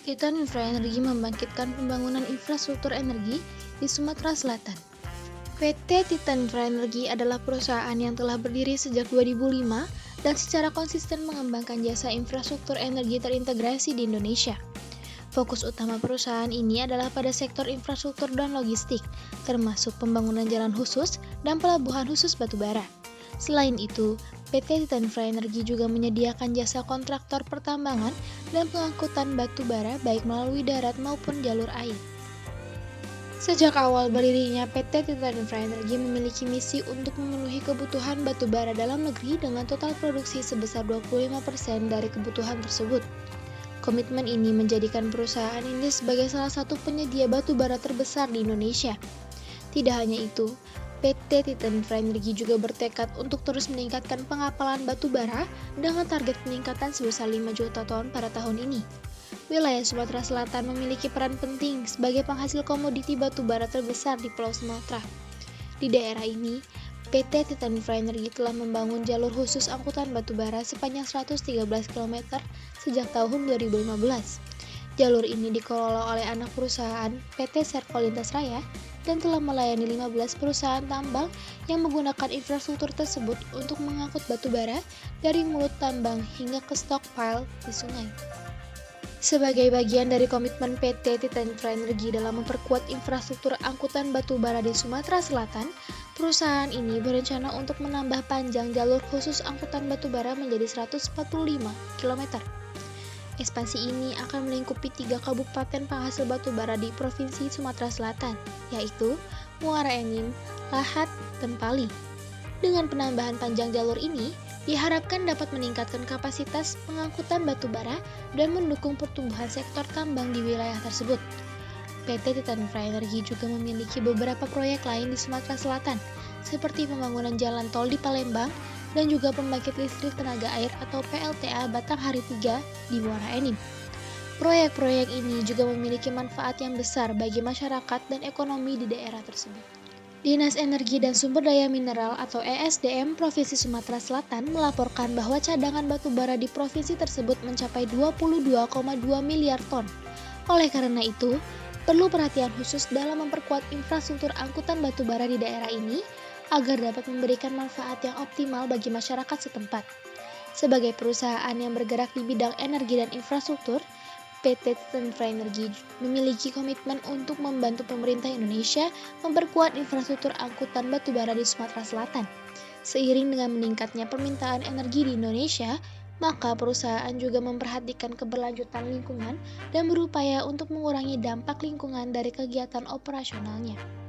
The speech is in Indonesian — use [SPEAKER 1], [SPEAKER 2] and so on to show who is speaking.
[SPEAKER 1] Titan Infra Energi membangkitkan pembangunan infrastruktur energi di Sumatera Selatan. PT Titan Infra Energi adalah perusahaan yang telah berdiri sejak 2005 dan secara konsisten mengembangkan jasa infrastruktur energi terintegrasi di Indonesia. Fokus utama perusahaan ini adalah pada sektor infrastruktur dan logistik, termasuk pembangunan jalan khusus dan pelabuhan khusus batubara. Selain itu, PT Titan Infra Energi juga menyediakan jasa kontraktor pertambangan dan pengangkutan batu bara baik melalui darat maupun jalur air. Sejak awal berdirinya, PT Titan Infra Energi memiliki misi untuk memenuhi kebutuhan batu bara dalam negeri dengan total produksi sebesar 25% dari kebutuhan tersebut. Komitmen ini menjadikan perusahaan ini sebagai salah satu penyedia batu bara terbesar di Indonesia. Tidak hanya itu, PT Titan Infra Energi juga bertekad untuk terus meningkatkan pengapalan batu bara dengan target peningkatan sebesar 5 juta ton pada tahun ini. Wilayah Sumatera Selatan memiliki peran penting sebagai penghasil komoditi batu bara terbesar di Pulau Sumatera. Di daerah ini, PT Titan Infra Energi telah membangun jalur khusus angkutan batu bara sepanjang 113 km sejak tahun 2015. Jalur ini dikelola oleh anak perusahaan PT Serko Lintas Raya dan telah melayani 15 perusahaan tambang yang menggunakan infrastruktur tersebut untuk mengangkut batu bara dari mulut tambang hingga ke stockpile di sungai. Sebagai bagian dari komitmen PT Titan Infra Energi dalam memperkuat infrastruktur angkutan batu bara di Sumatera Selatan, perusahaan ini berencana untuk menambah panjang jalur khusus angkutan batu bara menjadi 145 km. Ekspansi ini akan melingkupi 3 kabupaten penghasil batu bara di Provinsi Sumatera Selatan, yaitu Muara Enim, Lahat, dan Pali. Dengan penambahan panjang jalur ini, diharapkan dapat meningkatkan kapasitas pengangkutan batu bara dan mendukung pertumbuhan sektor tambang di wilayah tersebut. PT Titan Infra Energi juga memiliki beberapa proyek lain di Sumatera Selatan, seperti pembangunan jalan tol di Palembang dan juga pembangkit listrik tenaga air atau PLTA Batanghari 3 di Muara Enim. Proyek-proyek ini juga memiliki manfaat yang besar bagi masyarakat dan ekonomi di daerah tersebut. Dinas Energi dan Sumber Daya Mineral atau ESDM Provinsi Sumatera Selatan melaporkan bahwa cadangan batu bara di provinsi tersebut mencapai 22,2 miliar ton. Oleh karena itu, perlu perhatian khusus dalam memperkuat infrastruktur angkutan batu bara di daerah ini agar dapat memberikan manfaat yang optimal bagi masyarakat setempat. Sebagai perusahaan yang bergerak di bidang energi dan infrastruktur, PT Titan Infra Energi memiliki komitmen untuk membantu pemerintah Indonesia memperkuat infrastruktur angkutan batu bara di Sumatera Selatan. Seiring dengan meningkatnya permintaan energi di Indonesia, maka perusahaan juga memperhatikan keberlanjutan lingkungan dan berupaya untuk mengurangi dampak lingkungan dari kegiatan operasionalnya.